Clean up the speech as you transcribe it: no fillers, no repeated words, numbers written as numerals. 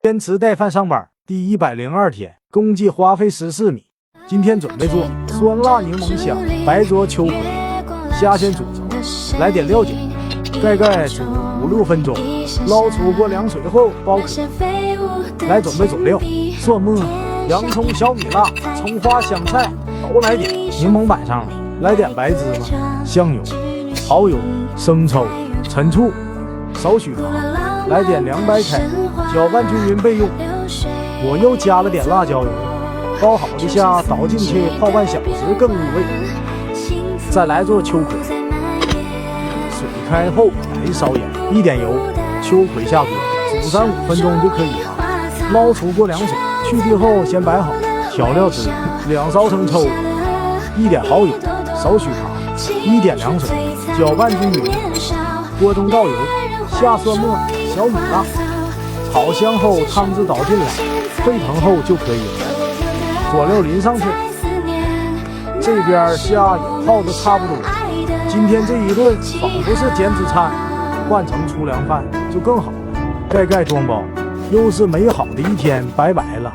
坚持带饭上班第102天，共计花费14米。今天准备做酸辣柠檬香白灼秋葵，虾先煮熟，来点料酒，盖煮5-6分钟，捞出过凉水后剥壳。来准备佐料：蒜末、洋葱、小米辣、葱花、香菜都来点。柠檬摆上了，来点白芝麻、香油、蚝油、生抽、陈醋、少许糖，来点凉白开，搅拌均匀备用。我又加了点辣椒油，包好的虾倒进去泡半小时更入味。再来做秋葵，水开后来烧盐，1点油，秋葵下锅煮3-5分钟就可以了。捞出过凉水，去蒂后先摆好。调料汁2勺生抽，1点蚝油，少许糖，1点凉水，搅拌均匀。锅中倒油，下蒜末、小米辣，炒香后汤汁倒进来，沸腾后就可以了。佐料淋上去。这边虾也泡得差不多，今天这一顿仿佛是减脂餐，换成粗粮饭就更好了。盖装包，又是美好的一天，拜拜了。